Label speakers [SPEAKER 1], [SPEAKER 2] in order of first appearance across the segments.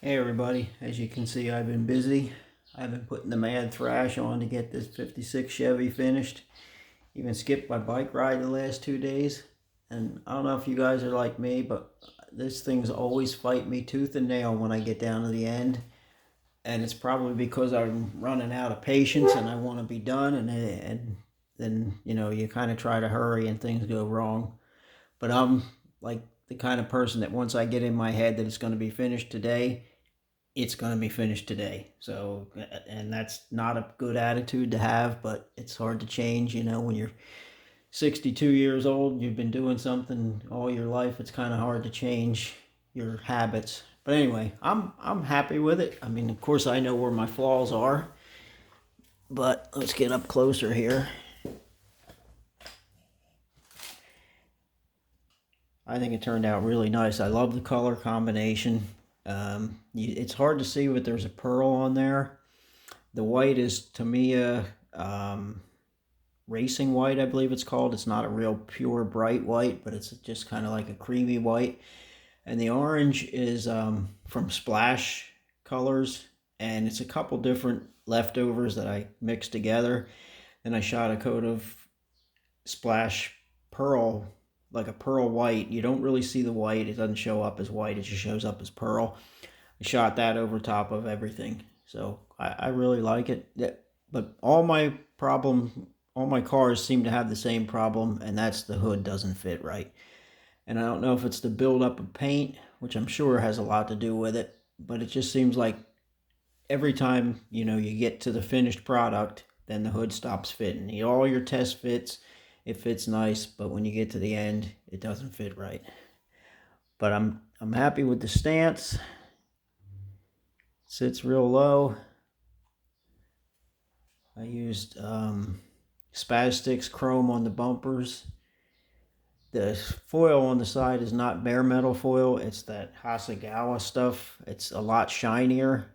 [SPEAKER 1] Hey everybody, as you can see I've been busy. I've been putting the mad thrash on to get this 56 Chevy finished. Even skipped my bike ride the last 2 days. And I don't know if you guys are like me, but this thing's always fight me tooth and nail when I get down to the end. And it's probably because I'm running out of patience and I want to be done, and then you kind of try to hurry and things go wrong. But I'm like the kind of person that once I get in my head that it's going to be finished today, it's going to be finished today. So, and that's not a good attitude to have, but it's hard to change. When you're 62 years old, you've been doing something all your life, it's kind of hard to change your habits. But anyway, I'm happy with it. I mean, of course, I know where my flaws are, but let's get up closer here. I think it turned out really nice. I love the color combination. It's hard to see, but there's a pearl on there. The white is Tamiya Racing White, I believe it's called. It's not a real pure bright white, but it's just kind of like a creamy white. And the orange is from Splash Colors, and it's a couple different leftovers that I mixed together. Then I shot a coat of Splash Pearl, like a pearl white. You don't really see the white. It doesn't show up as white. It just shows up as pearl. I shot that over top of everything. So I really like it. But all my cars seem to have the same problem, and that's the hood doesn't fit right. And I don't know if it's the buildup of paint, which I'm sure has a lot to do with it, but it just seems like every time, you get to the finished product, then the hood stops fitting. All your test fits, it fits nice, but when you get to the end, it doesn't fit right. But I'm happy with the stance. Sits real low. I used Spaz chrome on the bumpers. The foil on the side is not bare metal foil. It's that Hasegawa stuff. It's a lot shinier.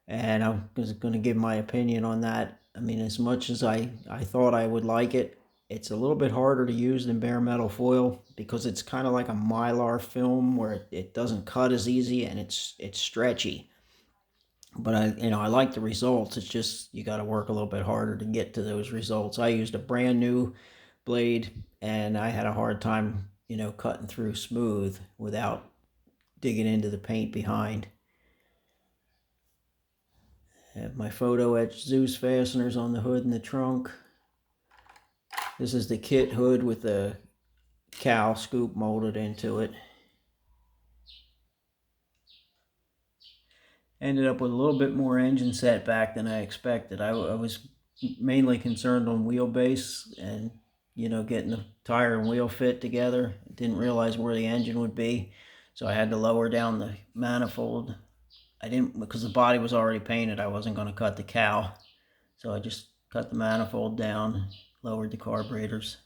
[SPEAKER 1] And I'm going to give my opinion on that. I mean, as much as I thought I would like it, it's a little bit harder to use than bare metal foil because it's kind of like a Mylar film where it doesn't cut as easy and it's stretchy. But I like the results. It's just you got to work a little bit harder to get to those results. I used a brand new blade and I had a hard time, cutting through smooth without digging into the paint behind. I have my photo etched Zeus fasteners on the hood and the trunk. This is the kit hood with the cowl scoop molded into it. Ended up with a little bit more engine setback than I expected. I was mainly concerned on wheelbase and getting the tire and wheel fit together. Didn't realize where the engine would be, so I had to lower down the manifold. I didn't, because the body was already painted. I wasn't going to cut the cowl, so I just cut the manifold down, lowered the carburetors.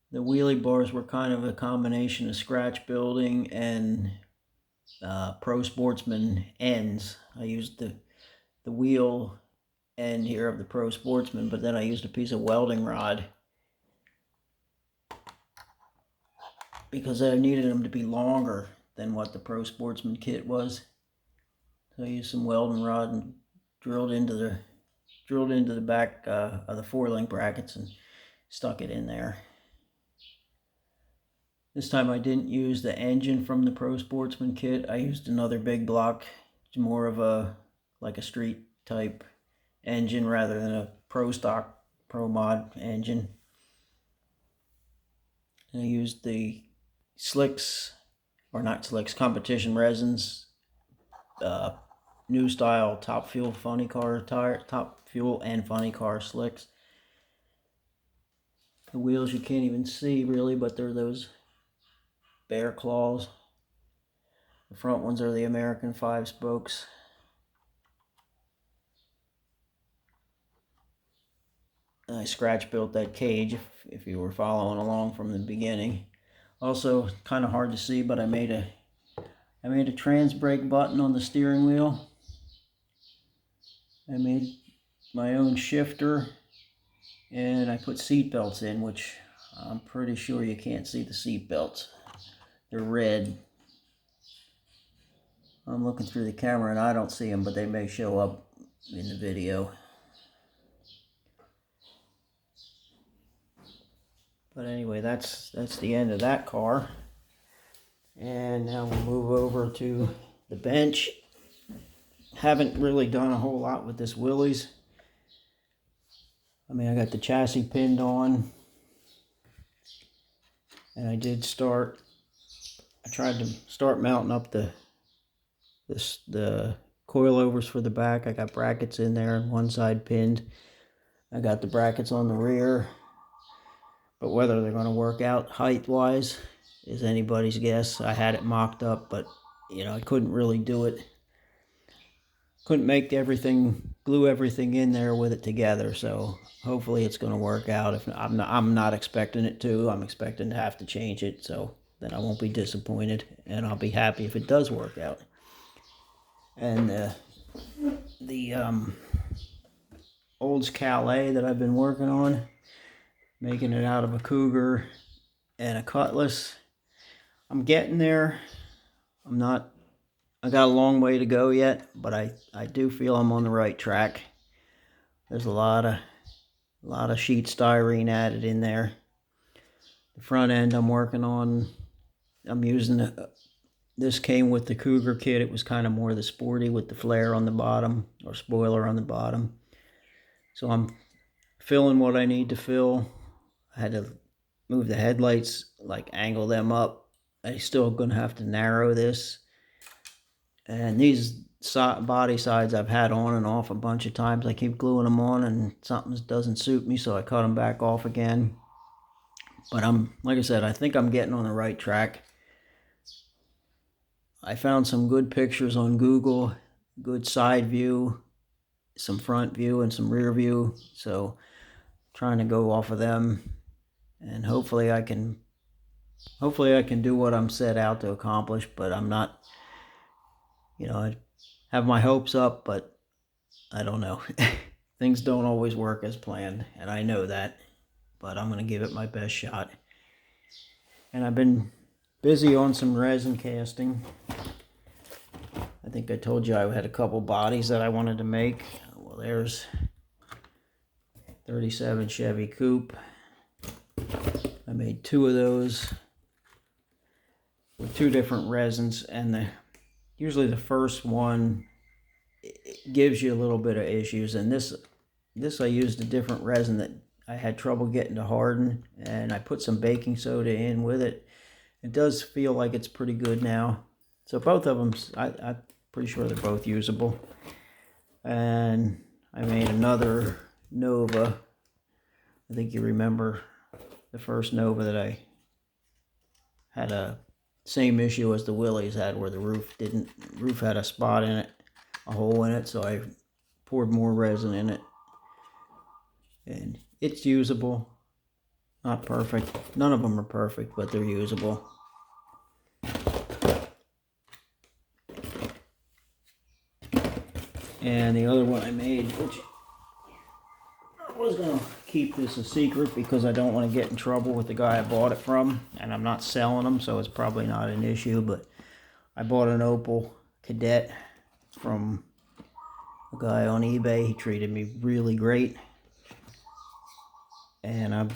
[SPEAKER 1] The wheelie bars were kind of a combination of scratch building and Pro Sportsman ends. I used the wheel end here of the Pro Sportsman, but then I used a piece of welding rod because I needed them to be longer than what the Pro Sportsman kit was. So I used some welding rod and drilled into the back of the 4-link brackets and stuck it in there. This time I didn't use the engine from the Pro Sportsman kit. I used another big block. It's more of like a street type engine rather than a Pro Stock Pro Mod engine. And I used the Slicks, or not Slicks, Competition Resins, new style Top Fuel Funny Car tire, Top Fuel and Funny Car slicks. The wheels you can't even see really, but they're those bear claws. The front ones are the American 5 spokes. I scratch built that cage if you were following along from the beginning. Also, kind of hard to see, but I made a trans brake button on the steering wheel. I made my own shifter, and I put seat belts in, which I'm pretty sure you can't see the seat belts. They're red. I'm looking through the camera and I don't see them, but they may show up in the video. But anyway, that's the end of that car. And now we'll move over to the bench. Haven't really done a whole lot with this Willys. I mean, I got the chassis pinned on. And I tried to start mounting up the coilovers for the back. I got brackets in there, one side pinned. I got the brackets on the rear. But whether they're going to work out height-wise is anybody's guess. I had it mocked up, but, you know, I couldn't really do it. Couldn't make glue everything in there with it together, so hopefully it's going to work out. If I'm not expecting it to. I'm expecting to have to change it, so then I won't be disappointed, and I'll be happy if it does work out. And the Olds Calais that I've been working on, making it out of a Cougar and a Cutlass. I'm getting there. I got a long way to go yet, but I do feel I'm on the right track. There's a lot of sheet styrene added in there. The front end I'm working on, I'm using this came with the Cougar kit. It was kind of more the sporty with the flare on the bottom, or spoiler on the bottom. So I'm filling what I need to fill. I had to move the headlights, like angle them up. I'm still going to have to narrow this. And these body sides I've had on and off a bunch of times. I keep gluing them on and something doesn't suit me, so I cut them back off again. But like I said, I think I'm getting on the right track. I found some good pictures on Google, good side view, some front view and some rear view. So trying to go off of them, and hopefully I can do what I'm set out to accomplish. But I'm not, you know, I have my hopes up, but I don't know. Things don't always work as planned, and I know that, but I'm going to give it my best shot. And I've been busy on some resin casting. I think I told you I had a couple bodies that I wanted to make. Well, there's 37 Chevy Coupe. I made 2 of those with 2 different resins, and usually the first one, it gives you a little bit of issues, and this I used a different resin that I had trouble getting to harden, and I put some baking soda in with it. It does feel like it's pretty good now. So both of them, I'm pretty sure they're both usable. And I made another Nova. I think you remember the first Nova that I had a same issue as the Willys had, where the roof had a spot in it, a hole in it, so I poured more resin in it. And it's usable. Not perfect. None of them are perfect, but they're usable. And the other one I made, which I was going to keep this a secret because I don't want to get in trouble with the guy I bought it from, and I'm not selling them, so it's probably not an issue, but I bought an Opel Cadet from a guy on eBay. He treated me really great. And I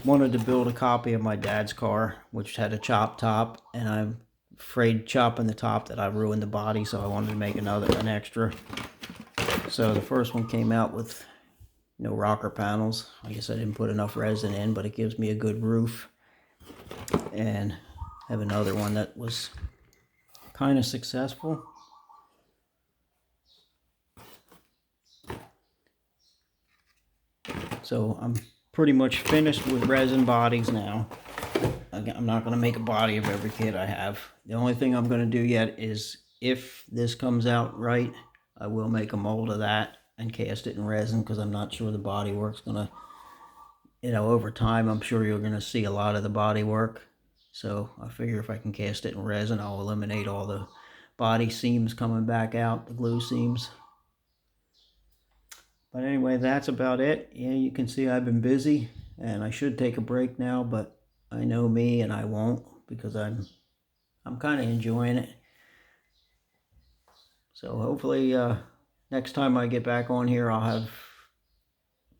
[SPEAKER 1] wanted to build a copy of my dad's car, which had a chopped top, and I'm afraid chopping the top that I ruined the body, so I wanted to make an extra. So the first one came out with no rocker panels. I guess I didn't put enough resin in, but it gives me a good roof. And I have another one that was kind of successful. So I'm pretty much finished with resin bodies now. I'm not going to make a body of every kit I have. The only thing I'm going to do yet is, if this comes out right, I will make a mold of that and cast it in resin, because I'm not sure the body work's going to, you know, over time I'm sure you're going to see a lot of the body work. So I figure if I can cast it in resin, I'll eliminate all the body seams coming back out, the glue seams. But anyway, that's about it. Yeah, you can see I've been busy. and I should take a break now, but I know me and I won't, because I'm kind of enjoying it. So hopefully next time I get back on here, I'll have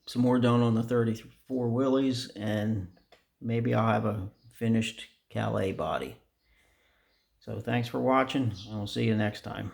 [SPEAKER 1] some more done on the 34 Willys, and maybe I'll have a finished Calais body. So thanks for watching, and I'll see you next time.